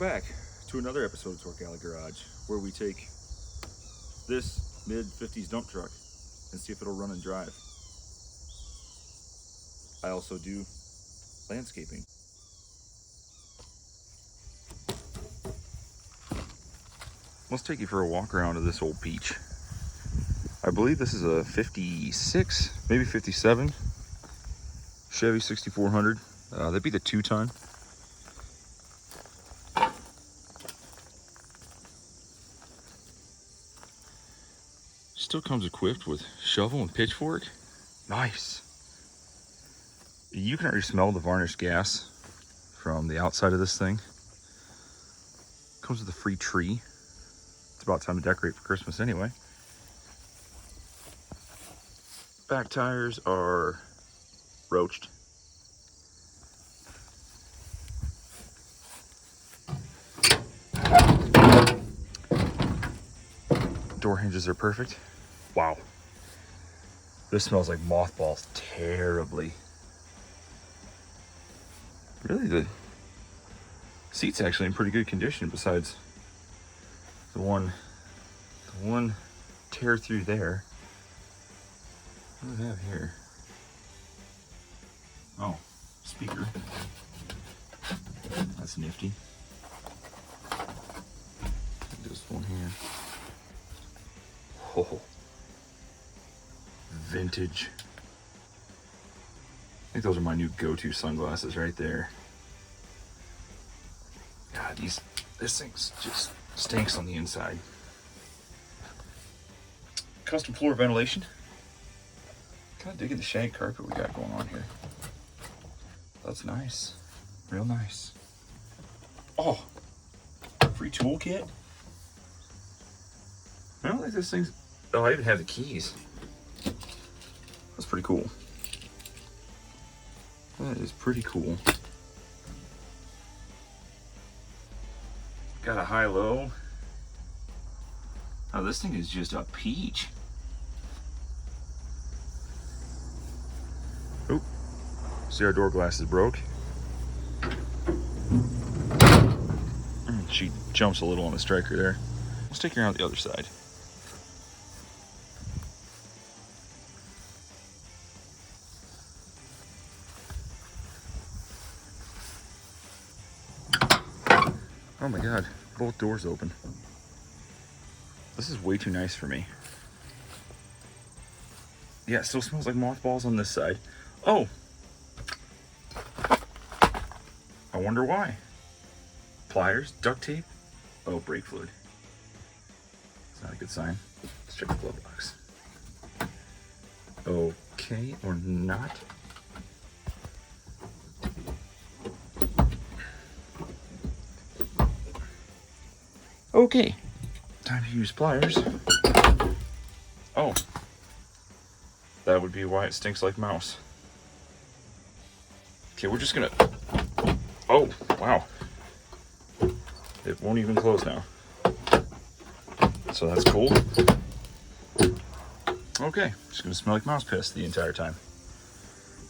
back to another episode of Torque Alley Garage, where we take this mid-50s dump truck and see if it'll run and drive. I also do landscaping. Let's take you for a walk around of this old peach. I believe this is a 56, maybe 57 Chevy 6400. That'd be the 2-ton. Still comes equipped with shovel and pitchfork. Nice. You can already smell the varnished gas from the outside of this thing. Comes with a free tree. It's about time to decorate for Christmas anyway. Back tires are roached. Door hinges are perfect. Wow. This smells like mothballs terribly. Really, the seat's actually in pretty good condition besides the one tear through there. What do we have here? Oh, speaker. That's nifty. This one here. Oh, vintage. I think those are my new go-to sunglasses right there. God, this thing just stinks on the inside. Custom floor ventilation. Kind of digging the shag carpet we got going on here. That's nice. Real nice. Oh, free toolkit. I don't think this thing's... Oh, I even have the keys. That's pretty cool. That is pretty cool. Got a high-low. Oh, this thing is just a peach. Oop. See, our door glass is broke. She jumps a little on the striker there. Let's take her around the other side. Oh my God, both doors open. This is way too nice for me. Yeah, it still smells like mothballs on this side. Oh! I wonder why. Pliers, duct tape. Oh, brake fluid. It's not a good sign. Let's check the glove box. Okay, or not. Okay, time to use pliers. Oh, that would be why it stinks like mouse. Okay, we're just gonna... Oh, wow. It won't even close now. So that's cool. Okay, just gonna smell like mouse piss the entire time.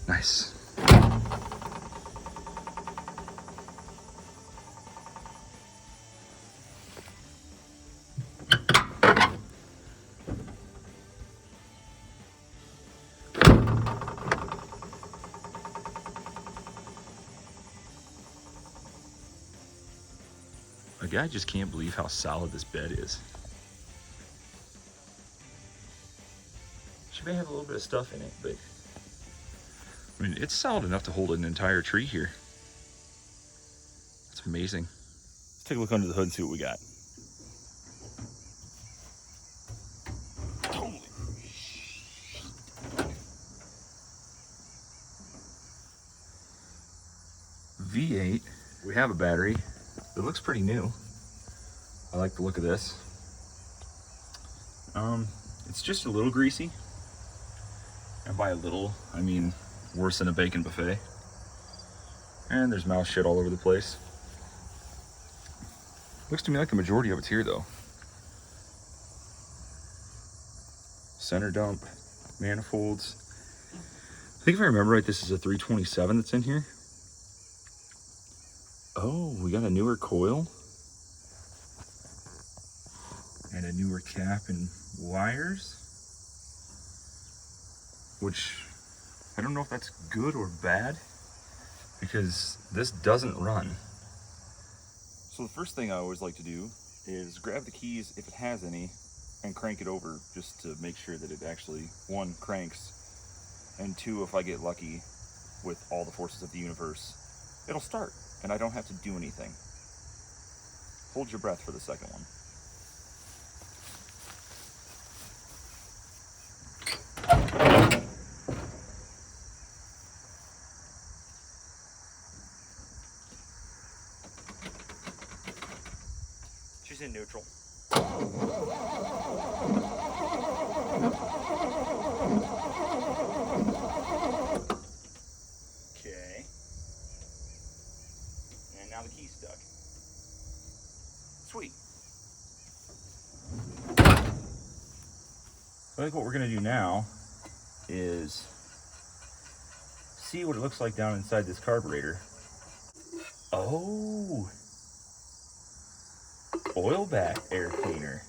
Nice. A guy just can't believe how solid this bed is. She may have a little bit of stuff in it, but I mean, it's solid enough to hold an entire tree here. That's amazing. Let's take a look under the hood and see what we got. Holy V8. We have a battery. It looks pretty new. I like the look of this. It's just a little greasy. And by a little, I mean worse than a bacon buffet. And there's mouse shit all over the place. Looks to me like the majority of it's here though. Center dump, manifolds. I think if I remember right, this is a 327 that's in here. Oh, we got a newer coil. and a newer cap and wires, which I don't know if that's good or bad because this doesn't run. So the first thing I always like to do is grab the keys if it has any and crank it over just to make sure that it actually, one, cranks, and two, if I get lucky with all the forces of the universe, it'll start and I don't have to do anything. Hold your breath for the second one. She's in neutral. Okay. And now the key's stuck. Sweet. I think what we're going to do now is see what it looks like down inside this carburetor. Oh, oil bath air cleaner.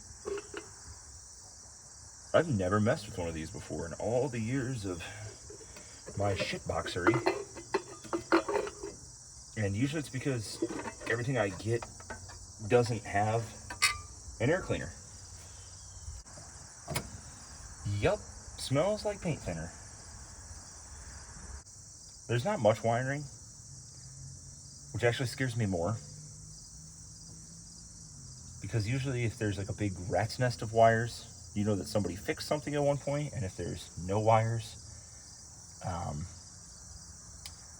I've never messed with one of these before in all the years of my shitboxery. And usually it's because everything I get doesn't have an air cleaner. Yup, smells like paint thinner. There's not much wiring, which actually scares me more. Because usually if there's like a big rat's nest of wires, you know that somebody fixed something at one point, and if there's no wires,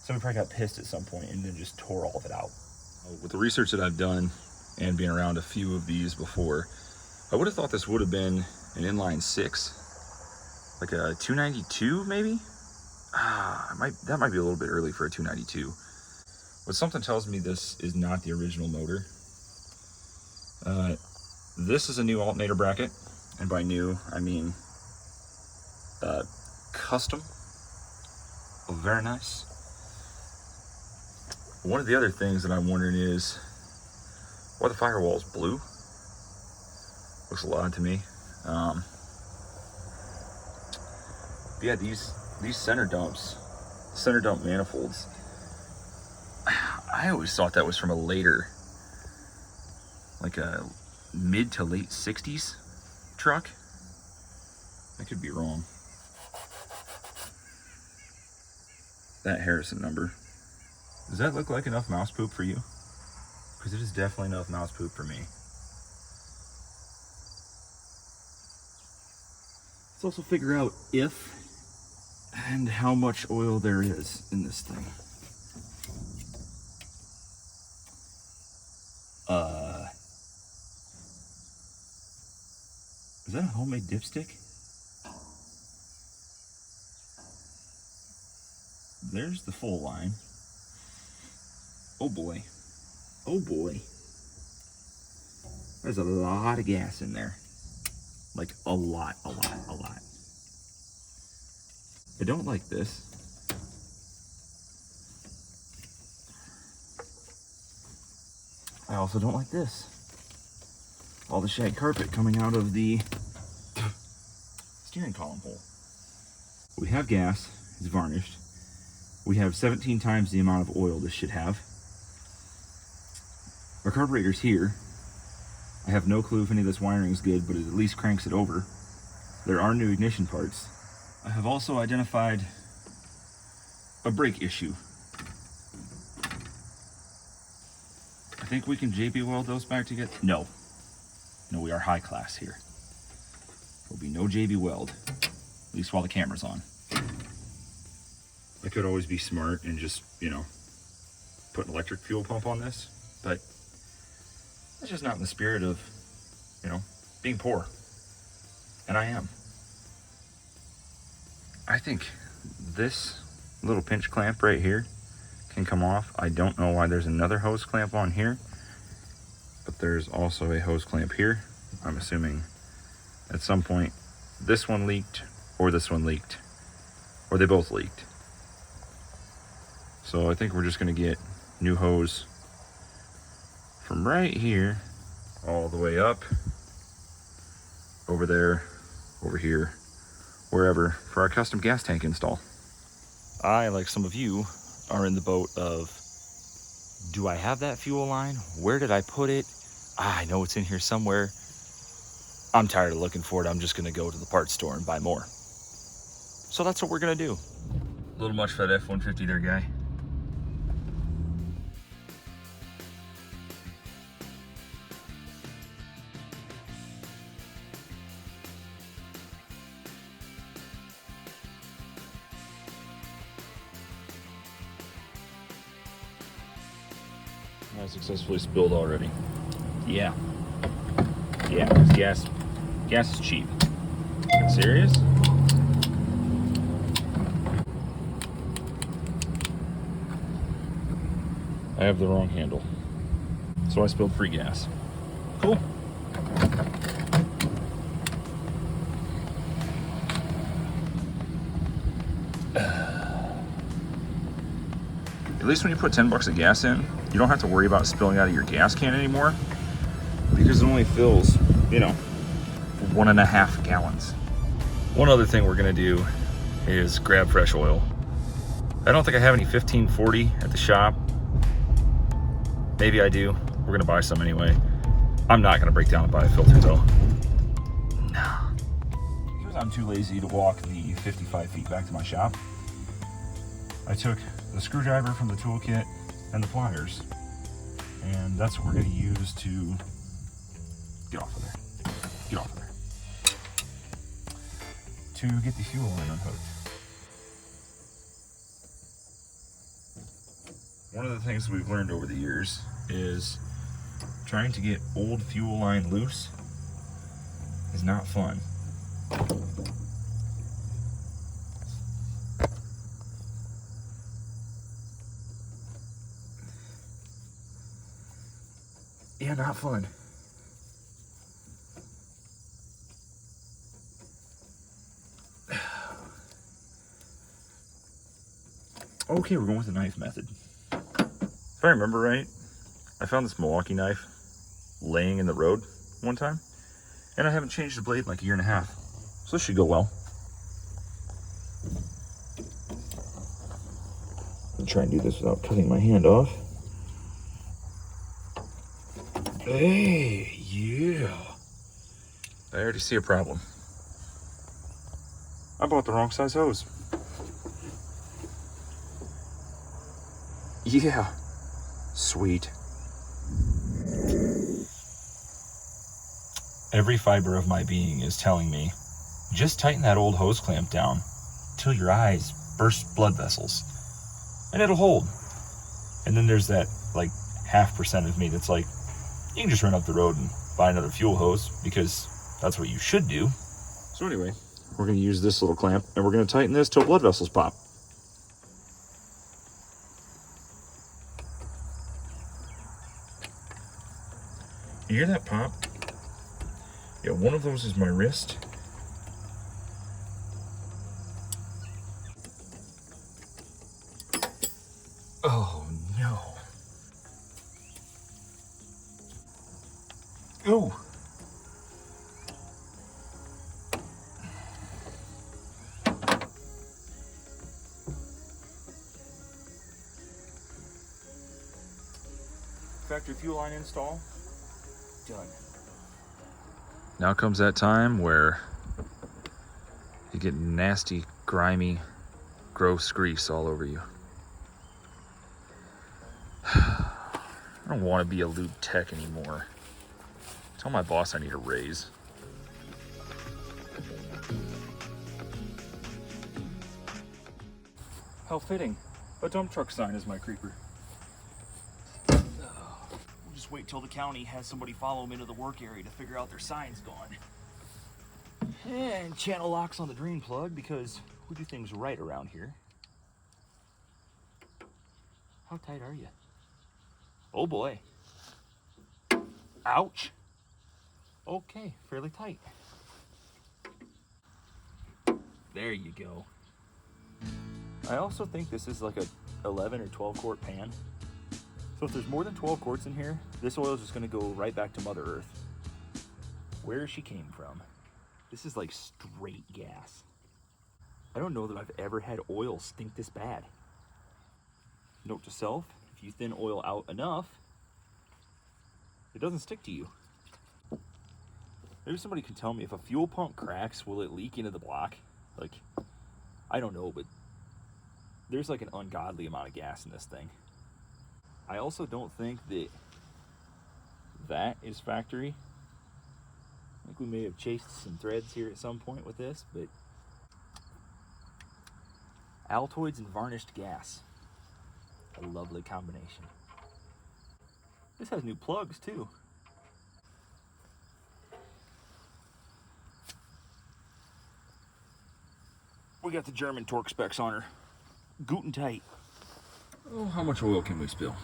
somebody probably got pissed at some point and then just tore all of it out. With the research that I've done and being around a few of these before, I would have thought this would have been an inline 6. Like a 292 maybe? That might be a little bit early for a 292. But something tells me this is not the original motor. This is a new alternator bracket, and by new I mean custom. Oh, very nice. One of the other things that I'm wondering is why the firewall is blue. Looks a lot to me. Yeah, these center dump manifolds, I always thought that was from a later, like a mid to late 60s truck. I could be wrong. That Harrison number. Does that look like enough mouse poop for you? Because it is definitely enough mouse poop for me. Let's also figure out if and how much oil there is in this thing. Is that a homemade dipstick? There's the full line. Oh boy. Oh boy. There's a lot of gas in there. Like a lot. I don't like this. I also don't like this. All the shag carpet coming out of the steering column hole. We have gas, it's varnished. We have 17 times the amount of oil this should have. Our carburetor's here. I have no clue if any of this wiring is good, but it at least cranks it over. There are new ignition parts. I have also identified a brake issue. I think we can JB weld those back together. No, we are high class here. There'll be no JB weld, at least while the camera's on. I could always be smart and just, put an electric fuel pump on this, but that's just not in the spirit of, being poor. And I am. I think this little pinch clamp right here can come off. I don't know why there's another hose clamp on here, but there's also a hose clamp here. I'm assuming at some point this one leaked or this one leaked, or they both leaked. So I think we're just going to get new hose from right here all the way up over there, over here, wherever, for our custom gas tank install. I, like some of you, are in the boat of, do I have that fuel line? Where did I put it? I know it's in here somewhere. I'm tired of looking for it. I'm just gonna go to the parts store and buy more. So that's what we're gonna do. A little much for that F-150 there, guy. I successfully spilled already. Yeah. Yeah, because gas is cheap. Are you serious? I have the wrong handle. So I spilled free gas. Cool. At least when you put 10 bucks of gas in, you don't have to worry about spilling out of your gas can anymore, because it only fills, you know, 1.5 gallons. One other thing we're gonna do is grab fresh oil. I don't think I have any 1540 at the shop. Maybe I do. We're gonna buy some anyway. I'm not gonna break down and buy a filter though. No. Because I'm too lazy to walk the 55 feet back to my shop, I took the screwdriver from the toolkit and the pliers, and that's what we're gonna use to get off of there. Get off of there. To get the fuel line unhooked. One of the things we've learned over the years is trying to get old fuel line loose is not fun. Yeah, not fun. Okay, we're going with the knife method. If I remember right, I found this Milwaukee knife laying in the road one time, and I haven't changed the blade in like 1.5 years. So this should go well. I'll try and do this without cutting my hand off. Hey, yeah. I already see a problem. I bought the wrong size hose. Yeah, sweet. Every fiber of my being is telling me, just tighten that old hose clamp down till your eyes burst blood vessels, and it'll hold. And then there's that like 0.5% of me that's like, you can just run up the road and buy another fuel hose because that's what you should do. So anyway, we're gonna use this little clamp and we're gonna tighten this till blood vessels pop. You hear that pop? Yeah, one of those is my wrist. Oh no. Ooh. Factory fuel line install done. Now comes that time where you get nasty, grimy, gross grease all over you. I don't want to be a lube tech anymore. Tell my boss I need a raise. How fitting. A dump truck sign is my creeper. We'll just wait till the county has somebody follow them into the work area to figure out their sign's gone. And channel locks on the drain plug because we do things right around here. How tight are you? Oh boy. Ouch. Okay, fairly tight. There you go. I also think this is like a 11 or 12 quart pan. So if there's more than 12 quarts in here, this oil is just gonna go right back to Mother Earth, where she came from. This is like straight gas. I don't know that I've ever had oil stink this bad. Note to self, if you thin oil out enough, it doesn't stick to you. Maybe somebody can tell me, if a fuel pump cracks, will it leak into the block? Like, I don't know, but there's like an ungodly amount of gas in this thing. I also don't think that is factory. I think we may have chased some threads here at some point with this, but Altoids and varnished gas. A lovely combination. This has new plugs too. We got the German torque specs on her. Guten tight. Oh, how much oil can we spill?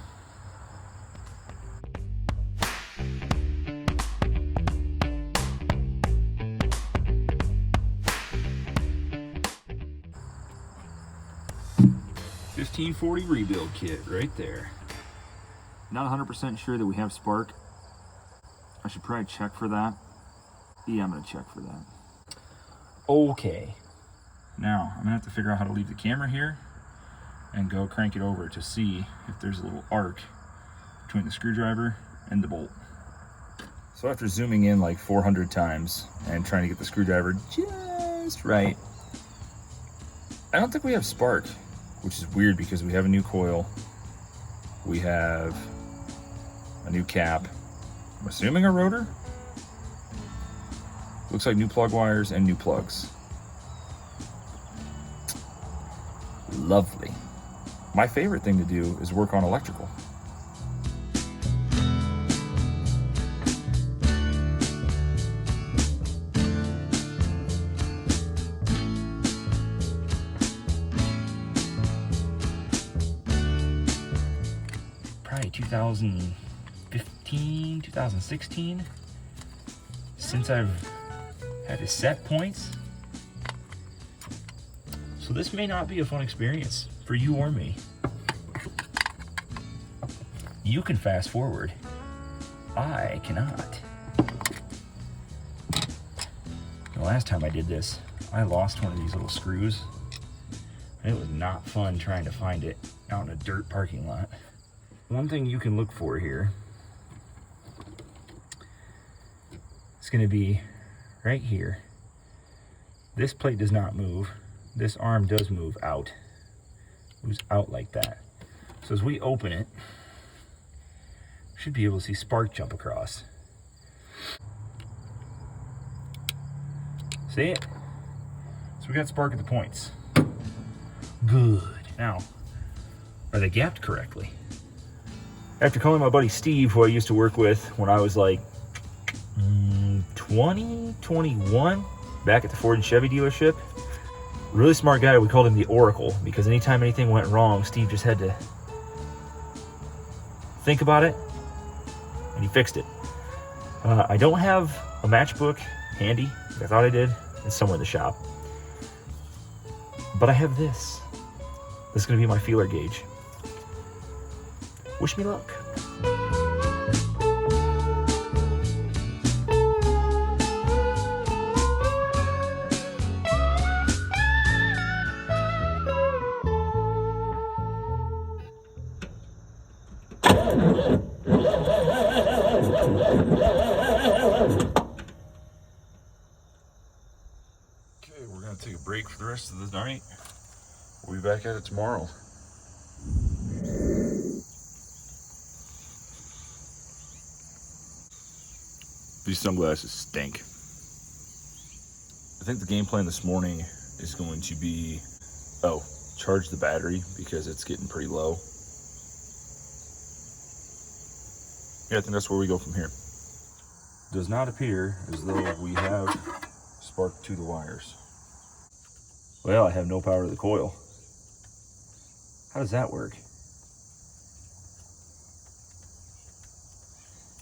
$15.40 rebuild kit right there. Not 100% sure that we have spark. I should probably check for that. Yeah, I'm gonna check for that. Okay. Now, I'm gonna have to figure out how to leave the camera here and go crank it over to see if there's a little arc between the screwdriver and the bolt. So after zooming in like 400 times and trying to get the screwdriver just right, I don't think we have spark, which is weird because we have a new coil, we have a new cap, I'm assuming a rotor? Looks like new plug wires and new plugs. Lovely. My favorite thing to do is work on electrical. Probably 2015, 2016, since I've had to set points. So this may not be a fun experience for you or me. You can fast forward. I cannot. The last time I did this, I lost one of these little screws. It was not fun trying to find it out in a dirt parking lot. One thing you can look for here is going to be right here. This plate does not move. This arm does move out. Moves out like that. So as we open it, we should be able to see spark jump across. See it? So we got spark at the points. Good. Now, are they gapped correctly? After calling my buddy Steve, who I used to work with when I was like 20, 21, back at the Ford and Chevy dealership, really smart guy, we called him the Oracle, because anytime anything went wrong, Steve just had to think about it, and he fixed it. I don't have a matchbook handy. I thought I did. It's somewhere in the shop. But I have this. This is going to be my feeler gauge. Wish me luck. Okay, we're gonna take a break for the rest of the night. We'll be back at it tomorrow. These sunglasses stink. I think the game plan this morning is going to be, charge the battery because it's getting pretty low. Yeah, I think that's where we go from here. Does not appear as though we have spark to the wires. Well, I have no power to the coil. How does that work?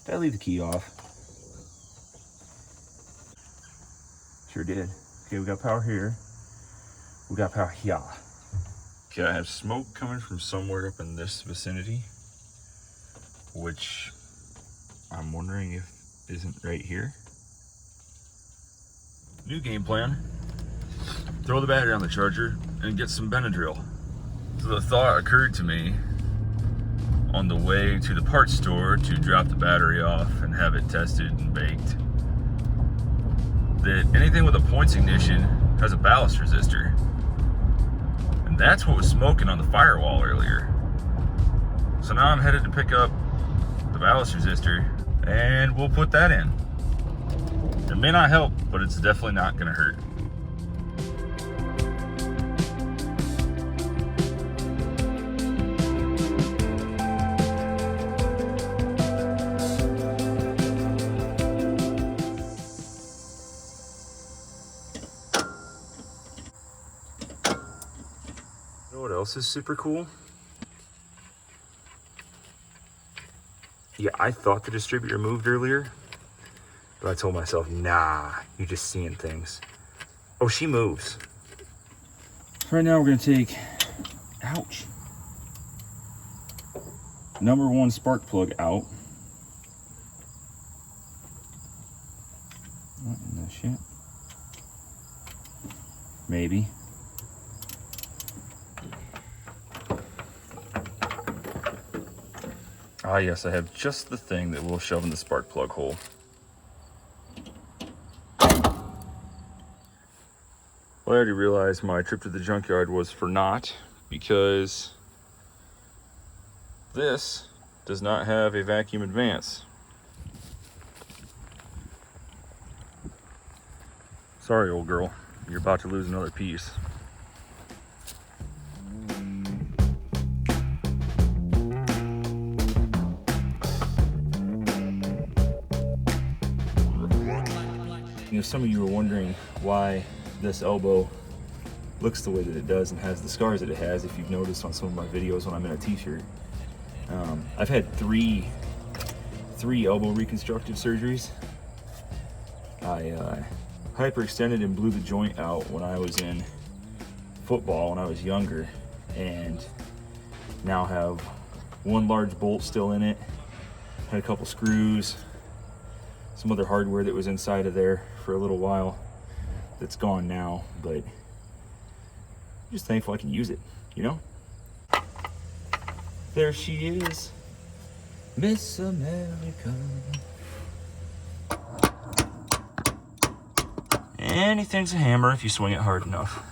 Did I leave the key off? Sure did. Okay, we got power here. We got power here. Okay, I have smoke coming from somewhere up in this vicinity, which I'm wondering if isn't right here. New game plan. Throw the battery on the charger and get some Benadryl. So the thought occurred to me on the way to the parts store to drop the battery off and have it tested and baked, that anything with a points ignition has a ballast resistor. And that's what was smoking on the firewall earlier. So now I'm headed to pick up the ballast resistor and we'll put that in. It may not help, but it's definitely not gonna hurt. You know what else is super cool? Yeah, I thought the distributor moved earlier, but I told myself, nah, you're just seeing things. Oh, she moves. Right now we're gonna take, ouch, number 1 spark plug out. What in the shit? Maybe. Ah, yes, I have just the thing that will shove in the spark plug hole. Well, I already realized my trip to the junkyard was for naught because this does not have a vacuum advance. Sorry, old girl, you're about to lose another piece. You know, some of you were wondering why this elbow looks the way that it does and has the scars that it has, if you've noticed on some of my videos when I'm in a t-shirt. I've had three elbow reconstructive surgeries. I hyperextended and blew the joint out when I was in football when I was younger, and now have one large bolt still in it, had a couple screws, some other hardware that was inside of there for a little while that's gone now, but I'm just thankful I can use it, you know? There she is, Miss America. Anything's a hammer if you swing it hard enough.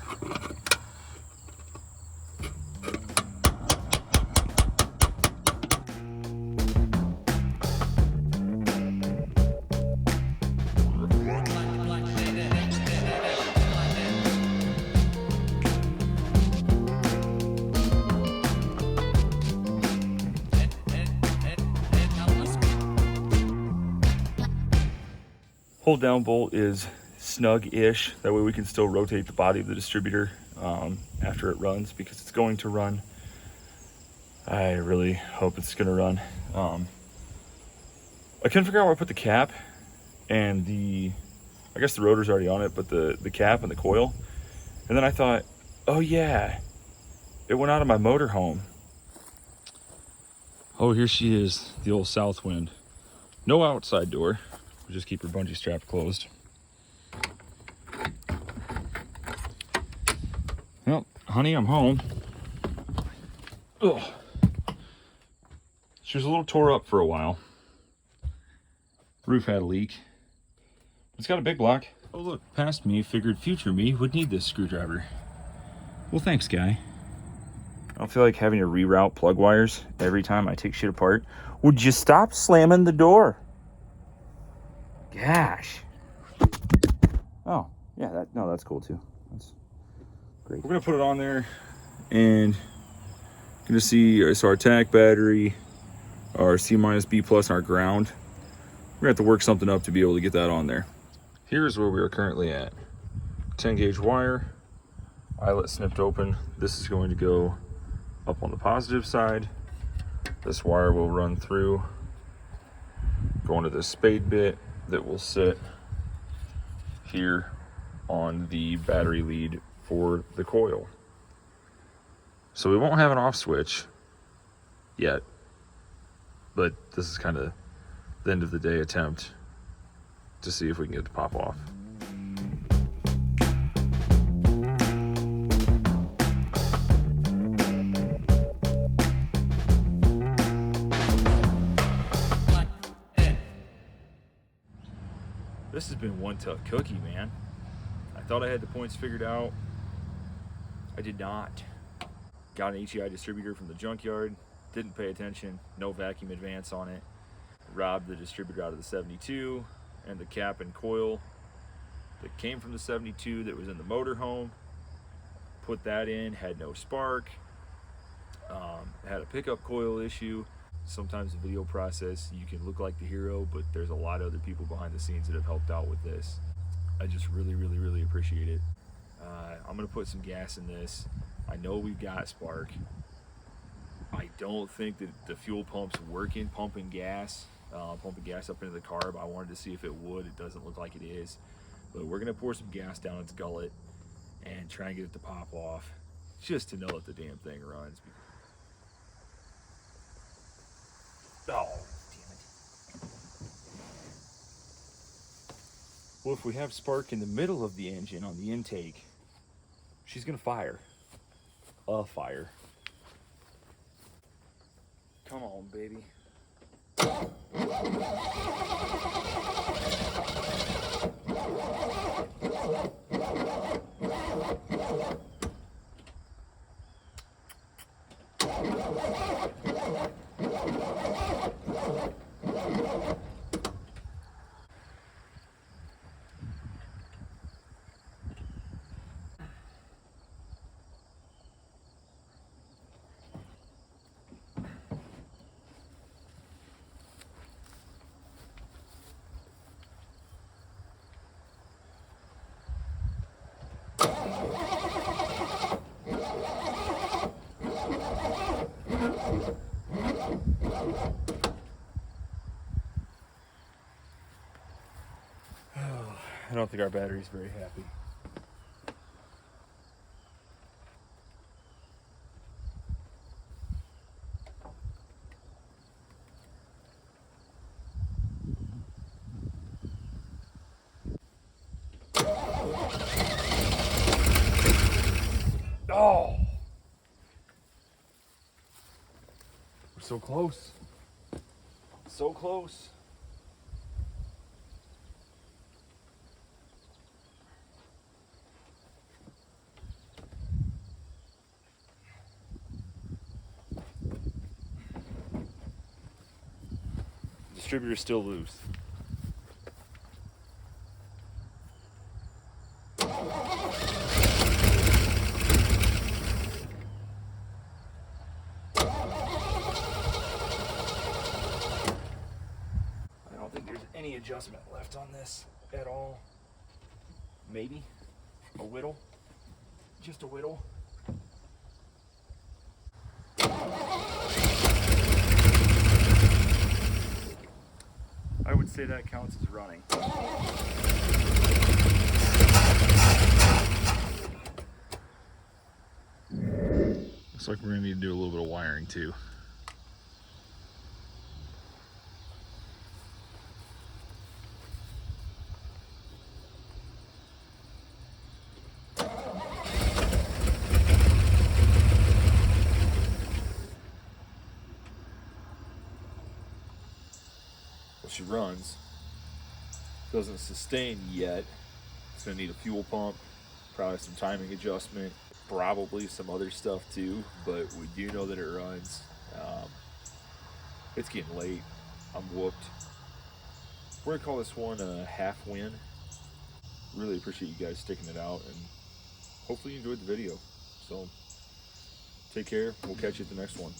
Hold down bolt is snug-ish. That way we can still rotate the body of the distributor after it runs, because it's going to run. I really hope it's gonna run. I couldn't figure out where I put the cap and I guess the rotor's already on it, but the cap and the coil. And then I thought, oh yeah, it went out of my motorhome. Oh, here she is, the old Southwind. No outside door. We'll just keep her bungee strap closed. Well, honey, I'm home. Ugh. She was a little tore up for a while. Roof had a leak. It's got a big block. Oh look, past me figured future me would need this screwdriver. Well, thanks, guy. I don't feel like having to reroute plug wires every time I take shit apart. Would you stop slamming the door? Gosh. Oh, yeah, that's cool too. That's great. We're gonna put it on there and you're gonna see our TAC battery, our C- B+ and our ground. We're gonna have to work something up to be able to get that on there. Here's where we are currently at. 10 gauge wire, eyelet snipped open. This is going to go up on the positive side. This wire will run through, go into this spade bit that will sit here on the battery lead for the coil. So we won't have an off switch yet, but this is kind of the end of the day attempt to see if we can get it to pop off. has been one tough cookie, man. I thought I had the points figured out. I did not. Got an HEI distributor from the junkyard, didn't pay attention, no vacuum advance on it. Robbed the distributor out of the 72 and the cap and coil that came from the 72 that was in the motorhome. Put that in, had no spark. Had a pickup coil issue. Sometimes the video process, you can look like the hero, but there's a lot of other people behind the scenes that have helped out with this. I just really appreciate it. I'm gonna put some gas in this. I know we've got spark. I don't think that the fuel pump's working, pumping gas up into the carb. I wanted to see if it would. It doesn't look like it is. But we're gonna pour some gas down its gullet and try and get it to pop off, just to know that the damn thing runs. Oh, damn it. Well, if we have spark in the middle of the engine on the intake, she's gonna fire. Fire. Come on, baby. I don't think our battery's very happy. Oh! We're so close. So close. Distributor's still loose. I don't think there's any adjustment left on this at all. Maybe a whittle, just a whittle. I would say that counts as running. Looks like we're gonna need to do a little bit of wiring too. She runs, doesn't sustain yet. It's gonna need a fuel pump, probably some timing adjustment, probably some other stuff too, but we do know that it runs. It's getting late. I'm whooped. We're gonna call this one a half win. Really appreciate you guys sticking it out, and hopefully you enjoyed the video. So take care. We'll catch you at the next one.